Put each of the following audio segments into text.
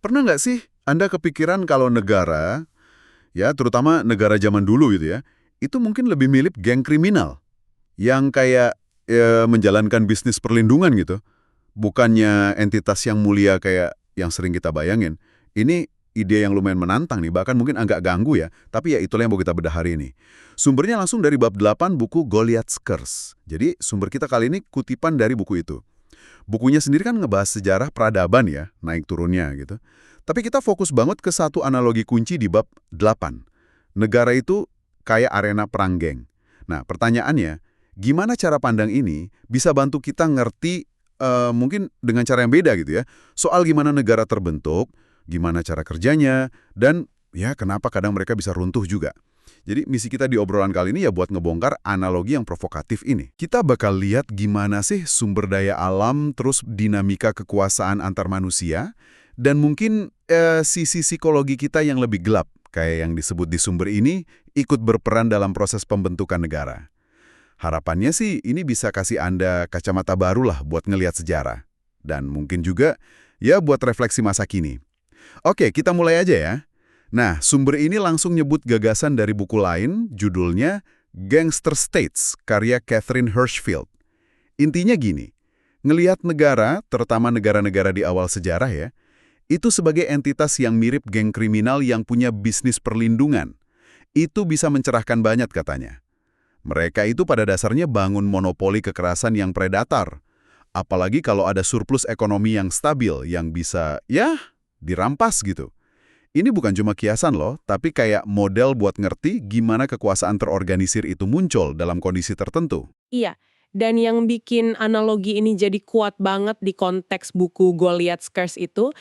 Pernah nggak sih Anda kepikiran kalau negara, ya terutama negara zaman dulu gitu ya, itu mungkin lebih mirip geng kriminal yang kayak menjalankan bisnis perlindungan gitu, bukannya entitas yang mulia kayak yang sering kita bayangin. Ini ide yang lumayan menantang nih, bahkan mungkin agak ganggu ya, tapi ya itulah yang mau kita bedah hari ini. Sumbernya langsung dari bab 8 buku Goliath's Curse. Jadi sumber kita kali ini kutipan dari buku itu. Bukunya sendiri kan ngebahas sejarah peradaban ya, naik turunnya gitu. Tapi kita fokus banget ke satu analogi kunci di bab 8. Negara itu kayak arena perang geng. Nah, pertanyaannya, gimana cara pandang ini bisa bantu kita ngerti mungkin dengan cara yang beda gitu ya, soal gimana negara terbentuk, gimana cara kerjanya, dan ya kenapa kadang mereka bisa runtuh juga. Jadi misi kita di obrolan kali ini ya buat ngebongkar analogi yang provokatif ini. Kita bakal lihat gimana sih sumber daya alam terus dinamika kekuasaan antar manusia, dan mungkin sisi psikologi kita yang lebih gelap, kayak yang disebut di sumber ini, ikut berperan dalam proses pembentukan negara. Harapannya sih ini bisa kasih Anda kacamata baru lah buat ngelihat sejarah. Dan mungkin juga ya buat refleksi masa kini. Oke, kita mulai aja ya. Nah, sumber ini langsung nyebut gagasan dari buku lain, judulnya Gangster States, karya Catherine Hirschfield. Intinya gini, ngelihat negara, terutama negara-negara di awal sejarah ya, itu sebagai entitas yang mirip geng kriminal yang punya bisnis perlindungan. Itu bisa mencerahkan banyak katanya. Mereka itu pada dasarnya bangun monopoli kekerasan yang predator. Apalagi kalau ada surplus ekonomi yang stabil, yang bisa, ya, dirampas gitu. Ini bukan cuma kiasan loh, tapi kayak model buat ngerti gimana kekuasaan terorganisir itu muncul dalam kondisi tertentu. Iya, dan yang bikin analogi ini jadi kuat banget di konteks buku Goliath's Curse itu,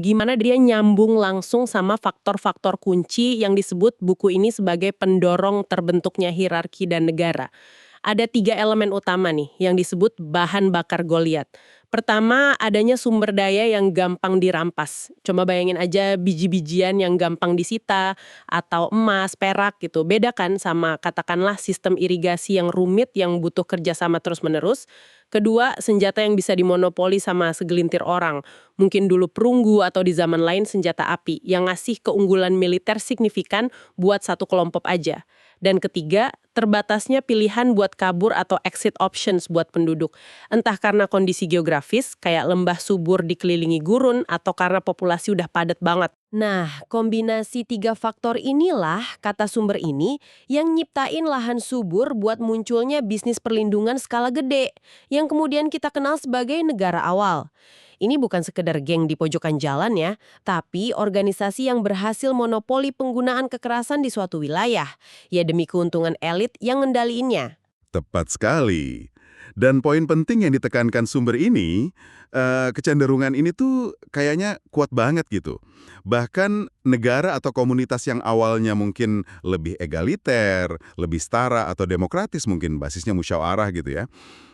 gimana dia nyambung langsung sama faktor-faktor kunci yang disebut buku ini sebagai pendorong terbentuknya hierarki dan negara. Ada 3 elemen utama nih yang disebut bahan bakar Goliath. Pertama, adanya sumber daya yang gampang dirampas. Coba bayangin aja biji-bijian yang gampang disita, atau emas, perak gitu. Beda kan sama katakanlah sistem irigasi yang rumit yang butuh kerjasama terus-menerus. Kedua, senjata yang bisa dimonopoli sama segelintir orang. Mungkin dulu perunggu atau di zaman lain senjata api yang ngasih keunggulan militer signifikan buat satu kelompok aja. Dan ketiga, terbatasnya pilihan buat kabur atau exit options buat penduduk. Entah karena kondisi geografis, kayak lembah subur dikelilingi gurun, atau karena populasi udah padat banget. Nah, kombinasi 3 faktor inilah, kata sumber ini, yang nyiptain lahan subur buat munculnya bisnis perlindungan skala gede, yang kemudian kita kenal sebagai negara awal. Ini bukan sekedar geng di pojokan jalan ya, tapi organisasi yang berhasil monopoli penggunaan kekerasan di suatu wilayah, ya demi keuntungan elit yang ngendaliinnya. Tepat sekali. Dan poin penting yang ditekankan sumber ini, kecenderungan ini tuh kayaknya kuat banget gitu. Bahkan negara atau komunitas yang awalnya mungkin lebih egaliter, lebih setara atau demokratis mungkin basisnya musyawarah gitu ya.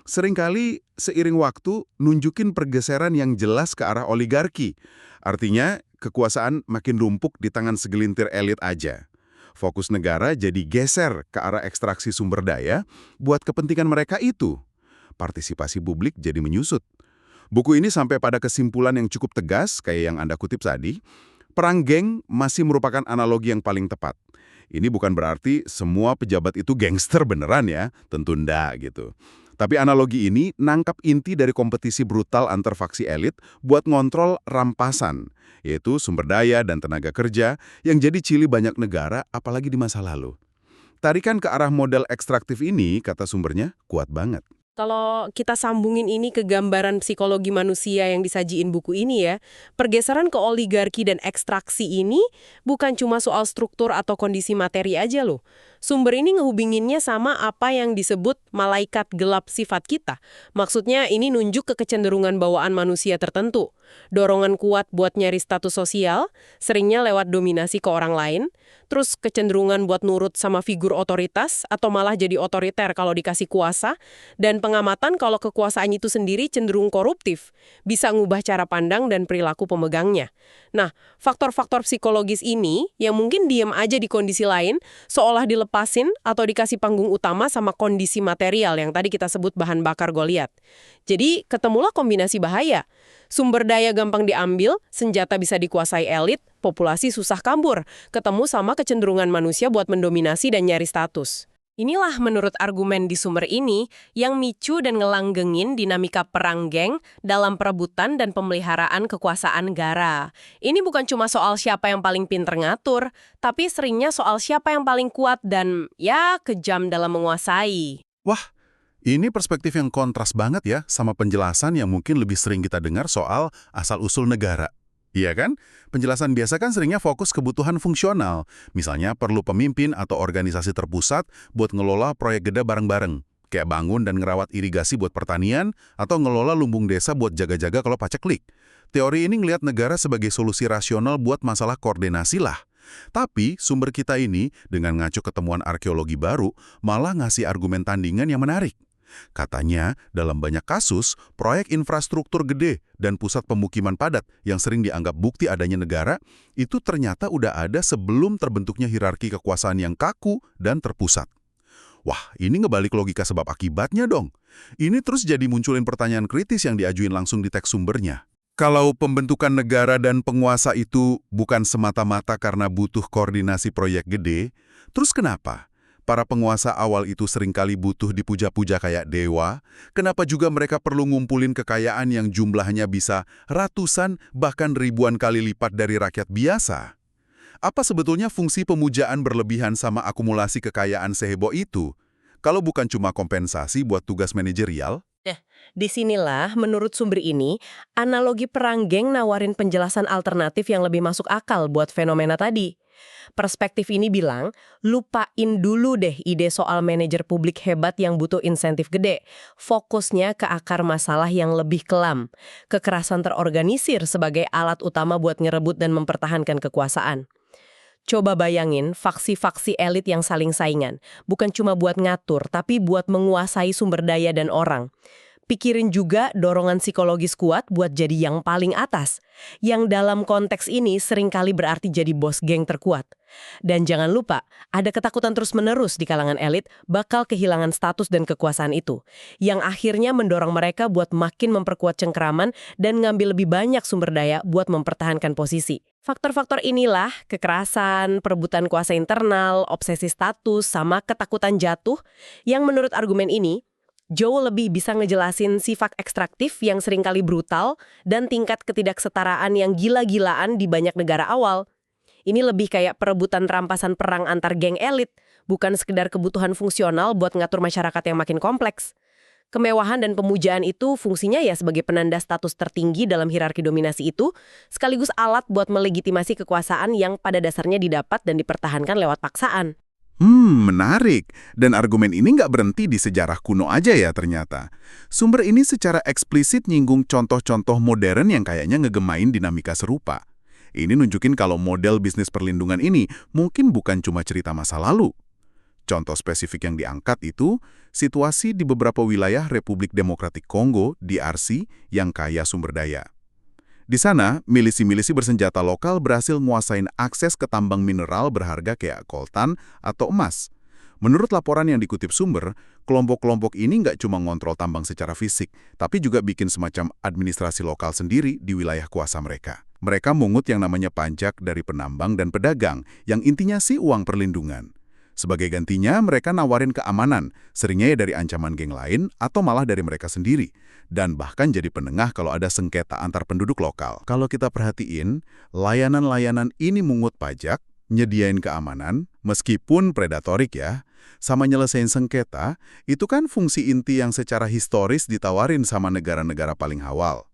Seringkali seiring waktu nunjukin pergeseran yang jelas ke arah oligarki. Artinya kekuasaan makin rumpuk di tangan segelintir elit aja. Fokus negara jadi geser ke arah ekstraksi sumber daya buat kepentingan mereka itu. Partisipasi publik jadi menyusut. Buku ini sampai pada kesimpulan yang cukup tegas, kayak yang Anda kutip tadi, perang geng masih merupakan analogi yang paling tepat. Ini bukan berarti semua pejabat itu gangster beneran ya, tentu ndak gitu. Tapi analogi ini nangkap inti dari kompetisi brutal antar faksi elit buat ngontrol rampasan, yaitu sumber daya dan tenaga kerja yang jadi cili banyak negara apalagi di masa lalu. Tarikan ke arah model ekstraktif ini, kata sumbernya, kuat banget. Kalau kita sambungin ini ke gambaran psikologi manusia yang disajiin buku ini ya, pergeseran ke oligarki dan ekstraksi ini bukan cuma soal struktur atau kondisi materi aja loh. Sumber ini ngehubinginnya sama apa yang disebut malaikat gelap sifat kita. Maksudnya ini nunjuk ke kecenderungan bawaan manusia tertentu. Dorongan kuat buat nyari status sosial, seringnya lewat dominasi ke orang lain, terus kecenderungan buat nurut sama figur otoritas atau malah jadi otoriter kalau dikasih kuasa, dan pengamatan kalau kekuasaan itu sendiri cenderung koruptif, bisa ngubah cara pandang dan perilaku pemegangnya. Nah, faktor-faktor psikologis ini yang mungkin diem aja di kondisi lain, seolah dilepasin atau dikasih panggung utama sama kondisi material yang tadi kita sebut bahan bakar Goliat. Jadi, ketemulah kombinasi bahaya. Sumber daya gampang diambil, senjata bisa dikuasai elit, populasi susah kabur, ketemu sama kecenderungan manusia buat mendominasi dan nyari status. Inilah menurut argumen di sumber ini yang micu dan ngelanggengin dinamika perang geng dalam perebutan dan pemeliharaan kekuasaan negara. Ini bukan cuma soal siapa yang paling pinter ngatur, tapi seringnya soal siapa yang paling kuat dan ya kejam dalam menguasai. Wah, ini perspektif yang kontras banget ya sama penjelasan yang mungkin lebih sering kita dengar soal asal-usul negara. Iya kan? Penjelasan biasa kan seringnya fokus kebutuhan fungsional. Misalnya perlu pemimpin atau organisasi terpusat buat ngelola proyek gede bareng-bareng. Kayak bangun dan ngerawat irigasi buat pertanian atau ngelola lumbung desa buat jaga-jaga kalau paceklik. Teori ini ngelihat negara sebagai solusi rasional buat masalah koordinasi lah. Tapi sumber kita ini dengan ngacu ketemuan arkeologi baru malah ngasih argumen tandingan yang menarik. Katanya, dalam banyak kasus, proyek infrastruktur gede dan pusat pemukiman padat yang sering dianggap bukti adanya negara, itu ternyata udah ada sebelum terbentuknya hierarki kekuasaan yang kaku dan terpusat. Wah, ini ngebalik logika sebab akibatnya dong. Ini terus jadi munculin pertanyaan kritis yang diajuin langsung di teks sumbernya. Kalau pembentukan negara dan penguasa itu bukan semata-mata karena butuh koordinasi proyek gede, terus kenapa? Para penguasa awal itu seringkali butuh dipuja-puja kayak dewa, kenapa juga mereka perlu ngumpulin kekayaan yang jumlahnya bisa ratusan bahkan ribuan kali lipat dari rakyat biasa? Apa sebetulnya fungsi pemujaan berlebihan sama akumulasi kekayaan seheboh itu? Kalau bukan cuma kompensasi buat tugas manajerial? Disinilah, menurut sumber ini, analogi perang geng nawarin penjelasan alternatif yang lebih masuk akal buat fenomena tadi. Perspektif ini bilang, lupain dulu deh ide soal manajer publik hebat yang butuh insentif gede. Fokusnya ke akar masalah yang lebih kelam. Kekerasan terorganisir sebagai alat utama buat ngerebut dan mempertahankan kekuasaan. Coba bayangin faksi-faksi elit yang saling saingan. Bukan cuma buat ngatur, tapi buat menguasai sumber daya dan orang. Pikirin juga dorongan psikologis kuat buat jadi yang paling atas. Yang dalam konteks ini seringkali berarti jadi bos geng terkuat. Dan jangan lupa, ada ketakutan terus-menerus di kalangan elit bakal kehilangan status dan kekuasaan itu. Yang akhirnya mendorong mereka buat makin memperkuat cengkeraman dan ngambil lebih banyak sumber daya buat mempertahankan posisi. Faktor-faktor inilah, kekerasan, perebutan kuasa internal, obsesi status, sama ketakutan jatuh, yang menurut argumen ini, jauh lebih bisa ngejelasin sifat ekstraktif yang seringkali brutal dan tingkat ketidaksetaraan yang gila-gilaan di banyak negara awal. Ini lebih kayak perebutan rampasan perang antar geng elit, bukan sekedar kebutuhan fungsional buat ngatur masyarakat yang makin kompleks. Kemewahan dan pemujaan itu fungsinya ya sebagai penanda status tertinggi dalam hierarki dominasi itu, sekaligus alat buat melegitimasi kekuasaan yang pada dasarnya didapat dan dipertahankan lewat paksaan. Menarik. Dan argumen ini nggak berhenti di sejarah kuno aja ya ternyata. Sumber ini secara eksplisit nyinggung contoh-contoh modern yang kayaknya ngegemain dinamika serupa. Ini nunjukin kalau model bisnis perlindungan ini mungkin bukan cuma cerita masa lalu. Contoh spesifik yang diangkat itu, situasi di beberapa wilayah Republik Demokratik Kongo, DRC, yang kaya sumber daya. Di sana, milisi-milisi bersenjata lokal berhasil nguasain akses ke tambang mineral berharga kayak koltan atau emas. Menurut laporan yang dikutip sumber, kelompok-kelompok ini nggak cuma ngontrol tambang secara fisik, tapi juga bikin semacam administrasi lokal sendiri di wilayah kuasa mereka. Mereka mungut yang namanya pajak dari penambang dan pedagang, yang intinya sih uang perlindungan. Sebagai gantinya, mereka nawarin keamanan, seringnya ya dari ancaman geng lain atau malah dari mereka sendiri. Dan bahkan jadi penengah kalau ada sengketa antar penduduk lokal. Kalau kita perhatiin, layanan-layanan ini mungut pajak, nyediain keamanan, meskipun predatorik ya, sama nyelesain sengketa, itu kan fungsi inti yang secara historis ditawarin sama negara-negara paling awal.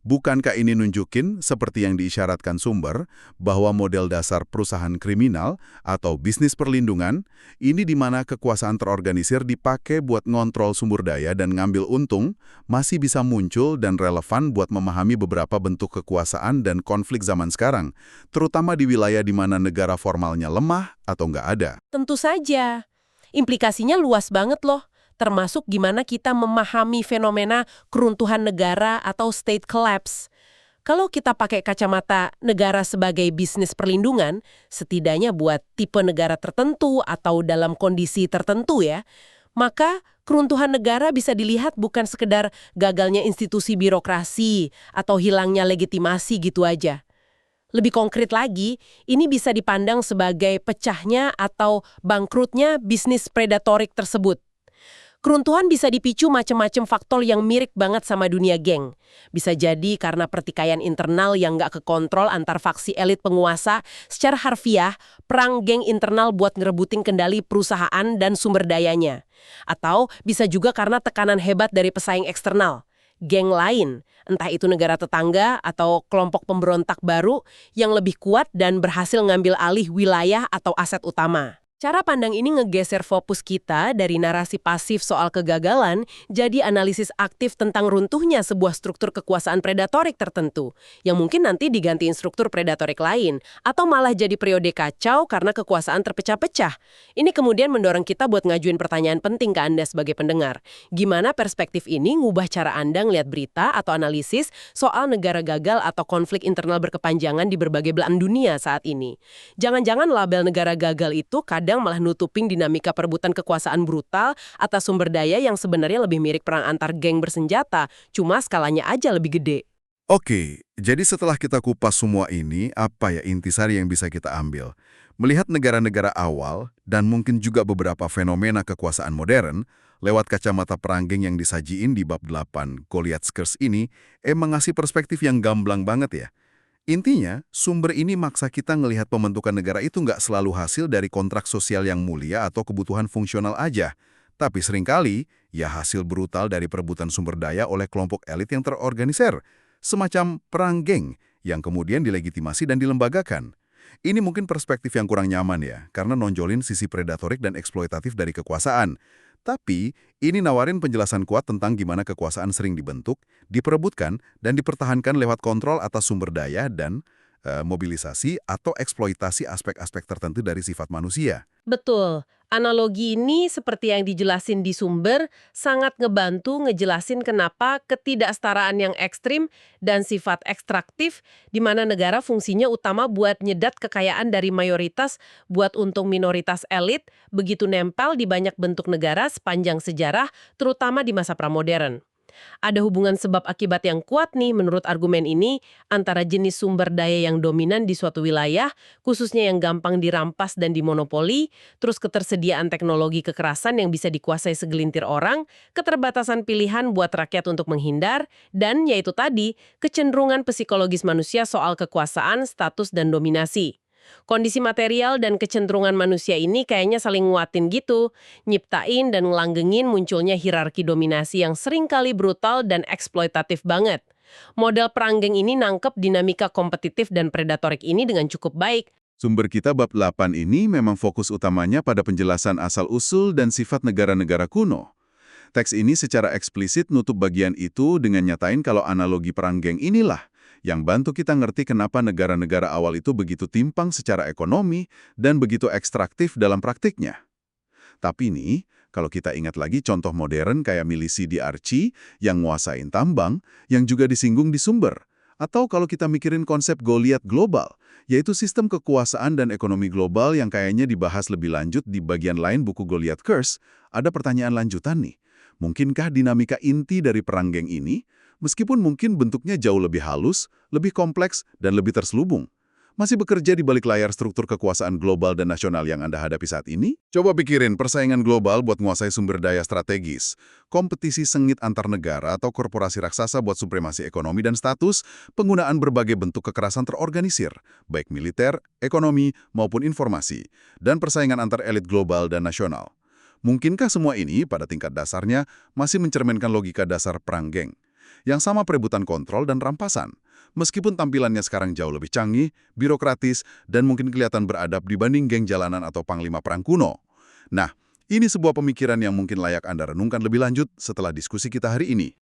Bukankah ini nunjukin, seperti yang diisyaratkan sumber, bahwa model dasar perusahaan kriminal atau bisnis perlindungan, ini di mana kekuasaan terorganisir dipakai buat ngontrol sumber daya dan ngambil untung, masih bisa muncul dan relevan buat memahami beberapa bentuk kekuasaan dan konflik zaman sekarang, terutama di wilayah di mana negara formalnya lemah atau nggak ada. Tentu saja. Implikasinya luas banget loh. Termasuk gimana kita memahami fenomena keruntuhan negara atau state collapse. Kalau kita pakai kacamata negara sebagai bisnis perlindungan, setidaknya buat tipe negara tertentu atau dalam kondisi tertentu ya, Maka keruntuhan negara bisa dilihat bukan sekedar gagalnya institusi birokrasi atau hilangnya legitimasi gitu aja. Lebih konkret lagi, ini bisa dipandang sebagai pecahnya atau bangkrutnya bisnis predatorik tersebut. Keruntuhan bisa dipicu macam-macam faktor yang mirip banget sama dunia geng. Bisa jadi karena pertikaian internal yang nggak kekontrol antar faksi elit penguasa. Secara harfiah, perang geng internal buat ngerebutin kendali perusahaan dan sumber dayanya. Atau bisa juga karena tekanan hebat dari pesaing eksternal. Geng lain, entah itu negara tetangga atau kelompok pemberontak baru yang lebih kuat dan berhasil ngambil alih wilayah atau aset utama. Cara pandang ini ngegeser fokus kita dari narasi pasif soal kegagalan jadi analisis aktif tentang runtuhnya sebuah struktur kekuasaan predatorik tertentu, yang mungkin nanti digantiin struktur predatorik lain, atau malah jadi periode kacau karena kekuasaan terpecah-pecah. Ini kemudian mendorong kita buat ngajuin pertanyaan penting ke Anda sebagai pendengar. Gimana perspektif ini ngubah cara Anda ngeliat berita atau analisis soal negara gagal atau konflik internal berkepanjangan di berbagai belahan dunia saat ini? Jangan-jangan label negara gagal itu kadang malah nutupin dinamika perebutan kekuasaan brutal atas sumber daya yang sebenarnya lebih mirip perang antar geng bersenjata, cuma skalanya aja lebih gede. Oke, jadi setelah kita kupas semua ini, apa ya intisari yang bisa kita ambil? Melihat negara-negara awal dan mungkin juga beberapa fenomena kekuasaan modern, lewat kacamata perang geng yang disajiin di bab 8 Goliath's Curse ini, emang ngasih perspektif yang gamblang banget ya. Intinya, sumber ini maksa kita ngelihat pembentukan negara itu nggak selalu hasil dari kontrak sosial yang mulia atau kebutuhan fungsional aja. Tapi seringkali, ya hasil brutal dari perebutan sumber daya oleh kelompok elit yang terorganisir. Semacam perang geng yang kemudian dilegitimasi dan dilembagakan. Ini mungkin perspektif yang kurang nyaman ya, karena nonjolin sisi predatorik dan eksploitatif dari kekuasaan. Tapi, ini nawarin penjelasan kuat tentang gimana kekuasaan sering dibentuk, diperebutkan, dan dipertahankan lewat kontrol atas sumber daya dan mobilisasi atau eksploitasi aspek-aspek tertentu dari sifat manusia. Betul. Analogi ini seperti yang dijelasin di sumber sangat ngebantu ngejelasin kenapa ketidaksetaraan yang ekstrim dan sifat ekstraktif di mana negara fungsinya utama buat nyedat kekayaan dari mayoritas buat untung minoritas elit begitu nempel di banyak bentuk negara sepanjang sejarah, terutama di masa pramodern. Ada hubungan sebab akibat yang kuat nih menurut argumen ini antara jenis sumber daya yang dominan di suatu wilayah, khususnya yang gampang dirampas dan dimonopoli, terus ketersediaan teknologi kekerasan yang bisa dikuasai segelintir orang, keterbatasan pilihan buat rakyat untuk menghindar, dan yaitu tadi, kecenderungan psikologis manusia soal kekuasaan, status, dan dominasi. Kondisi material dan kecenderungan manusia ini kayaknya saling nguatin gitu, nyiptain dan ngelanggengin munculnya hierarki dominasi yang seringkali brutal dan eksploitatif banget. Model perang geng ini nangkep dinamika kompetitif dan predatorik ini dengan cukup baik. Sumber kita bab 8 ini memang fokus utamanya pada penjelasan asal-usul dan sifat negara-negara kuno. Teks ini secara eksplisit nutup bagian itu dengan nyatain kalau analogi perang geng inilah yang bantu kita ngerti kenapa negara-negara awal itu begitu timpang secara ekonomi dan begitu ekstraktif dalam praktiknya. Tapi nih, kalau kita ingat lagi contoh modern kayak milisi di Archie yang nguasain tambang, yang juga disinggung di sumber. Atau kalau kita mikirin konsep Goliath global, yaitu sistem kekuasaan dan ekonomi global yang kayaknya dibahas lebih lanjut di bagian lain buku Goliath's Curse, ada pertanyaan lanjutan nih. Mungkinkah dinamika inti dari perang geng ini, meskipun mungkin bentuknya jauh lebih halus, lebih kompleks, dan lebih terselubung, masih bekerja di balik layar struktur kekuasaan global dan nasional yang Anda hadapi saat ini? Coba pikirin persaingan global buat menguasai sumber daya strategis, kompetisi sengit antar negara atau korporasi raksasa buat supremasi ekonomi dan status, penggunaan berbagai bentuk kekerasan terorganisir, baik militer, ekonomi, maupun informasi, dan persaingan antar elit global dan nasional. Mungkinkah semua ini pada tingkat dasarnya masih mencerminkan logika dasar perang geng? Yang sama perebutan kontrol dan rampasan, meskipun tampilannya sekarang jauh lebih canggih, birokratis, dan mungkin kelihatan beradab dibanding geng jalanan atau panglima perang kuno. Nah, ini sebuah pemikiran yang mungkin layak Anda renungkan lebih lanjut setelah diskusi kita hari ini.